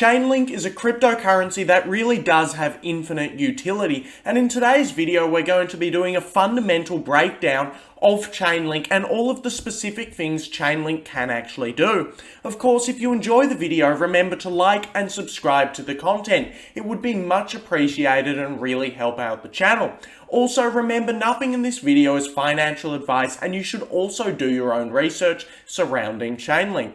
Chainlink is a cryptocurrency that really does have infinite utility, and in today's video we're going to be doing a fundamental breakdown of Chainlink and all of the specific things Chainlink can actually do. Of course, if you enjoy the video, remember to like and subscribe to the content. It would be much appreciated and really help out the channel. Also, remember, nothing in this video is financial advice, and you should also do your own research surrounding Chainlink.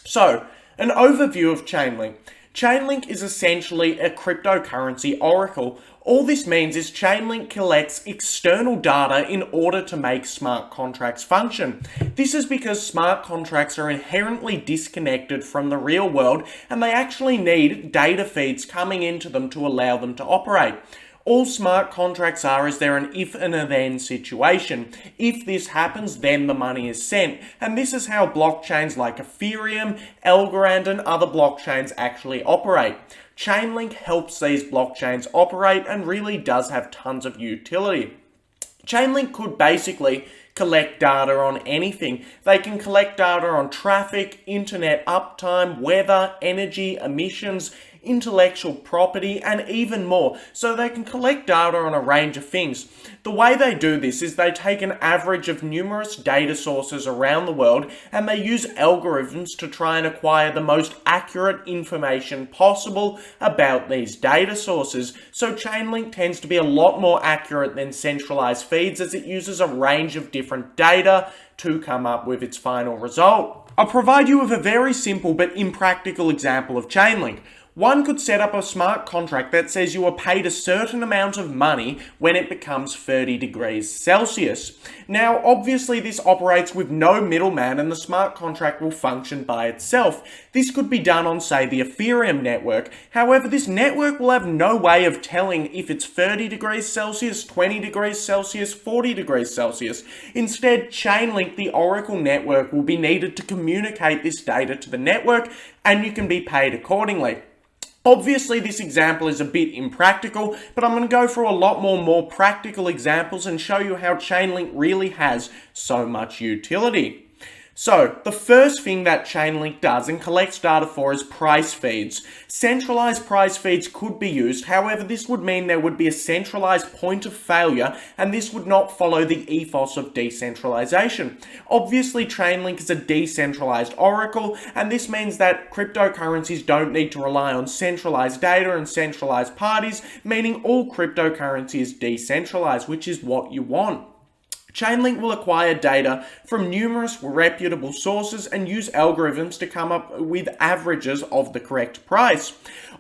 So, an overview of Chainlink. Chainlink is essentially a cryptocurrency oracle. All this means is Chainlink collects external data in order to make smart contracts function. This is because smart contracts are inherently disconnected from the real world, and they actually need data feeds coming into them to allow them to operate. All smart contracts are is they're an if and a then situation. If this happens, then the money is sent. And this is how blockchains like Ethereum, Algorand, and other blockchains actually operate. Chainlink helps these blockchains operate and really does have tons of utility. Chainlink could basically collect data on anything. They can collect data on traffic, internet uptime, weather, energy, emissions, intellectual property, and even more. So they can collect data on a range of things. The way they do this is they take an average of numerous data sources around the world and they use algorithms to try and acquire the most accurate information possible about these data sources. So Chainlink tends to be a lot more accurate than centralized feeds, as it uses a range of different data to come up with its final result. I'll provide you with a very simple but impractical example of Chainlink. One could set up a smart contract that says you are paid a certain amount of money when it becomes 30 degrees Celsius. Now, obviously this operates with no middleman and the smart contract will function by itself. This could be done on, say, the Ethereum network. However, this network will have no way of telling if it's 30 degrees Celsius, 20 degrees Celsius, 40 degrees Celsius. Instead, Chainlink, the Oracle network, will be needed to communicate this data to the network, and you can be paid accordingly. Obviously, this example is a bit impractical, but I'm going to go through a lot more practical examples and show you how Chainlink really has so much utility. So, the first thing that Chainlink does and collects data for is price feeds. Centralized price feeds could be used, however this would mean there would be a centralized point of failure, and this would not follow the ethos of decentralization. Obviously, Chainlink is a decentralized oracle, and this means that cryptocurrencies don't need to rely on centralized data and centralized parties, meaning all cryptocurrency is decentralized, which is what you want. Chainlink will acquire data from numerous reputable sources and use algorithms to come up with averages of the correct price.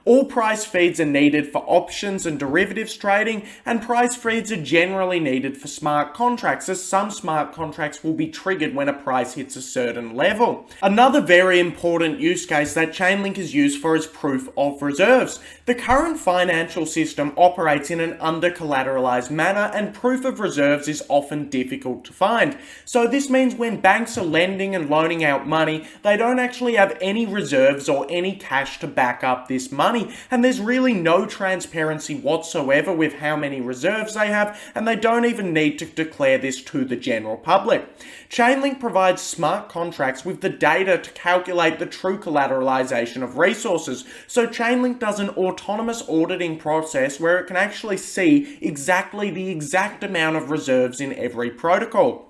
All price feeds are needed for options and derivatives trading, and price feeds are generally needed for smart contracts, as some smart contracts will be triggered when a price hits a certain level. Another very important use case that Chainlink is used for is proof of reserves. The current financial system operates in an under-collateralized manner, and proof of reserves is often difficult to find. So this means when banks are lending and loaning out money, they don't actually have any reserves or any cash to back up this money, and there's really no transparency whatsoever with how many reserves they have, and they don't even need to declare this to the general public. Chainlink provides smart contracts with the data to calculate the true collateralization of resources. So Chainlink does an autonomous auditing process where it can actually see exactly the exact amount of reserves in every protocol.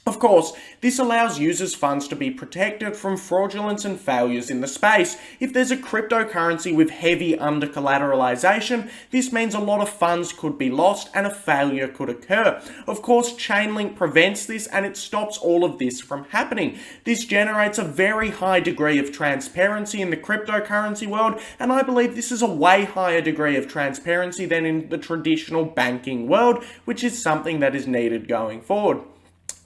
Of course, this allows users' funds to be protected from fraudulence and failures in the space. If there's a cryptocurrency with heavy under-collateralization, this means a lot of funds could be lost and a failure could occur. Of course, Chainlink prevents this and it stops all of this from happening. This generates a very high degree of transparency in the cryptocurrency world, and I believe this is a way higher degree of transparency than in the traditional banking world, which is something that is needed going forward.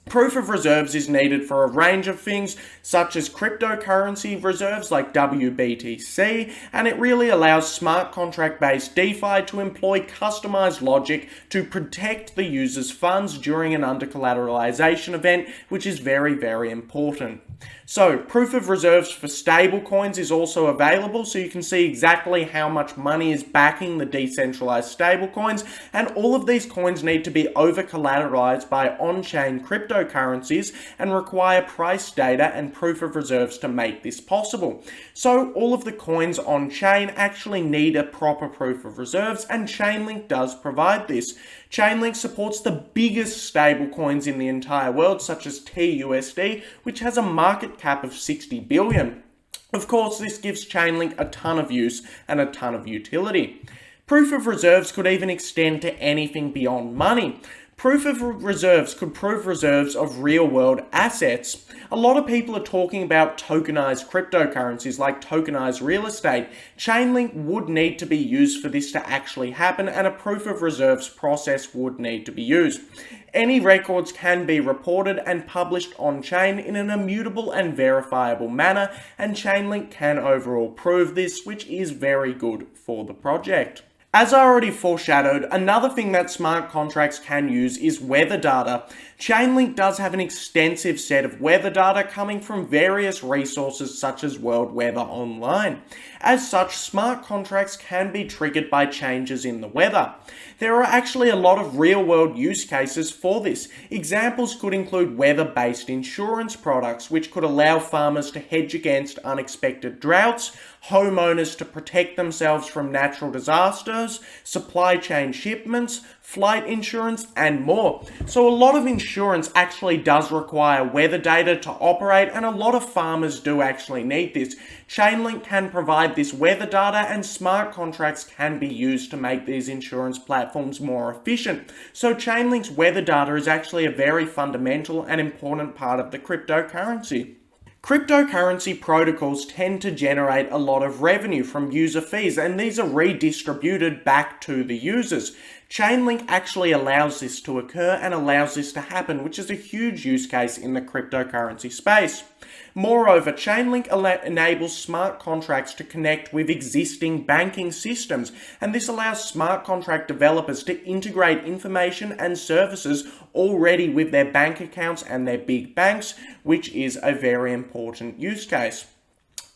Proof of reserves is needed for a range of things, such as cryptocurrency reserves like WBTC, and it really allows smart contract-based DeFi to employ customized logic to protect the user's funds during an under-collateralization event, which is very, very important. So, proof of reserves for stablecoins is also available, so you can see exactly how much money is backing the decentralized stablecoins, and all of these coins need to be over-collateralized by on-chain crypto cryptocurrencies and require price data and proof of reserves to make this possible. So all of the coins on chain actually need a proper proof of reserves, and Chainlink does provide this. Chainlink supports the biggest stablecoins in the entire world, such as TUSD, which has a market cap of 60 billion. Of course, this gives Chainlink a ton of use and a ton of utility. Proof of reserves could even extend to anything beyond money. Proof of reserves could prove reserves of real-world assets. A lot of people are talking about tokenized cryptocurrencies like tokenized real estate. Chainlink would need to be used for this to actually happen, and a proof of reserves process would need to be used. Any records can be reported and published on-chain in an immutable and verifiable manner, and Chainlink can overall prove this, which is very good for the project. As I already foreshadowed, another thing that smart contracts can use is weather data. Chainlink does have an extensive set of weather data coming from various resources such as World Weather Online. As such, smart contracts can be triggered by changes in the weather. There are actually a lot of real-world use cases for this. Examples could include weather-based insurance products, which could allow farmers to hedge against unexpected droughts, homeowners to protect themselves from natural disasters, supply chain shipments, flight insurance, and more. So a lot of insurance actually does require weather data to operate, and a lot of farmers do actually need this. Chainlink can provide this weather data, and smart contracts can be used to make these insurance platforms more efficient. So Chainlink's weather data is actually a very fundamental and important part of the cryptocurrency. Cryptocurrency protocols tend to generate a lot of revenue from user fees, and these are redistributed back to the users. Chainlink actually allows this to occur and allows this to happen, which is a huge use case in the cryptocurrency space. Moreover, Chainlink enables smart contracts to connect with existing banking systems, and this allows smart contract developers to integrate information and services already with their bank accounts and their big banks, which is a very important use case.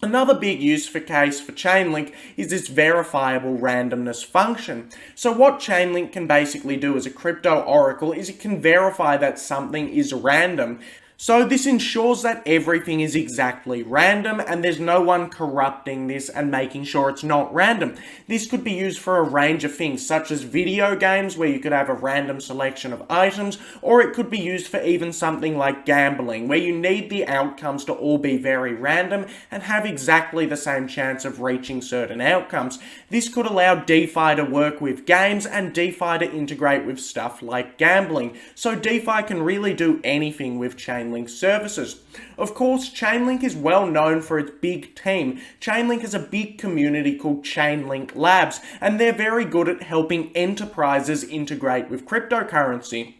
Another big use case for Chainlink is this verifiable randomness function. So what Chainlink can basically do as a crypto oracle is it can verify that something is random. So this ensures that everything is exactly random and there's no one corrupting this and making sure it's not random. This could be used for a range of things, such as video games where you could have a random selection of items, or it could be used for even something like gambling, where you need the outcomes to all be very random and have exactly the same chance of reaching certain outcomes. This could allow DeFi to work with games and DeFi to integrate with stuff like gambling. So DeFi can really do anything with Chainlink services. Of course, Chainlink is well known for its big team. Chainlink has a big community called Chainlink Labs, and they're very good at helping enterprises integrate with cryptocurrency.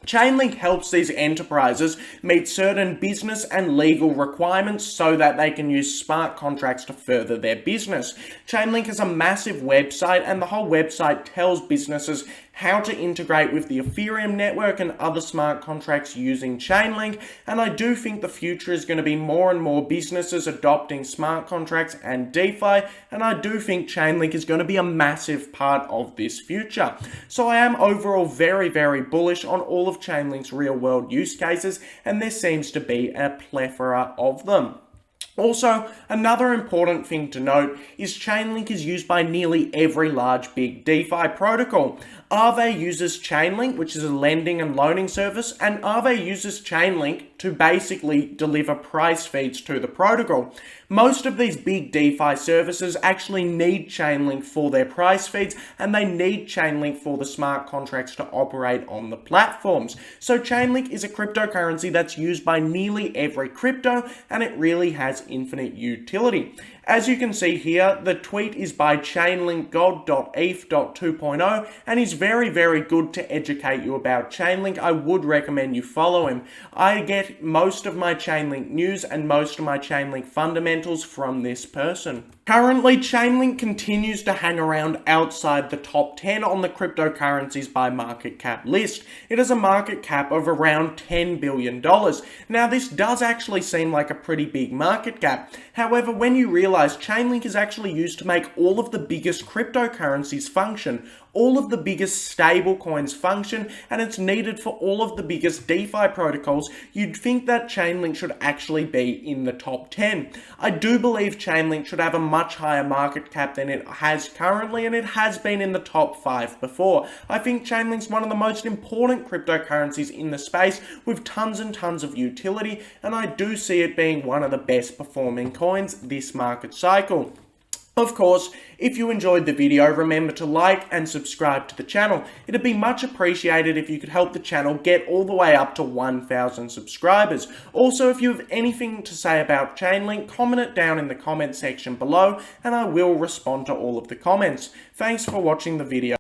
Chainlink helps these enterprises meet certain business and legal requirements so that they can use smart contracts to further their business. Chainlink has a massive website, and the whole website tells businesses how to integrate with the Ethereum network and other smart contracts using Chainlink, and I do think the future is going to be more and more businesses adopting smart contracts and DeFi, and I do think Chainlink is going to be a massive part of this future. So I am overall very, very bullish on all of Chainlink's real-world use cases, and there seems to be a plethora of them. Also, another important thing to note is Chainlink is used by nearly every large big DeFi protocol. Aave uses Chainlink, which is a lending and loaning service, and Aave uses Chainlink to basically deliver price feeds to the protocol. Most of these big DeFi services actually need Chainlink for their price feeds, and they need Chainlink for the smart contracts to operate on the platforms. So Chainlink is a cryptocurrency that's used by nearly every crypto, and it really has infinite utility. As you can see here, the tweet is by chainlinkgod.eth.2.0 and is very, very good to educate you about Chainlink. I would recommend you follow him. I get most of my Chainlink news and most of my Chainlink fundamentals from this person. Currently, Chainlink continues to hang around outside the top 10 on the cryptocurrencies by market cap list. It has a market cap of around $10 billion. Now, this does actually seem like a pretty big market cap. However, when you realize Chainlink is actually used to make all of the biggest cryptocurrencies function, all of the biggest stable coins function, and it's needed for all of the biggest DeFi protocols, you'd think that Chainlink should actually be in the top 10. I do believe Chainlink should have a much higher market cap than it has currently, and it has been in the top 5 before. I think Chainlink's one of the most important cryptocurrencies in the space with tons and tons of utility, and I do see it being one of the best performing coins this market cycle. Of course, if you enjoyed the video, remember to like and subscribe to the channel. It'd be much appreciated if you could help the channel get all the way up to 1,000 subscribers. Also, if you have anything to say about Chainlink, comment it down in the comment section below, and I will respond to all of the comments. Thanks for watching the video.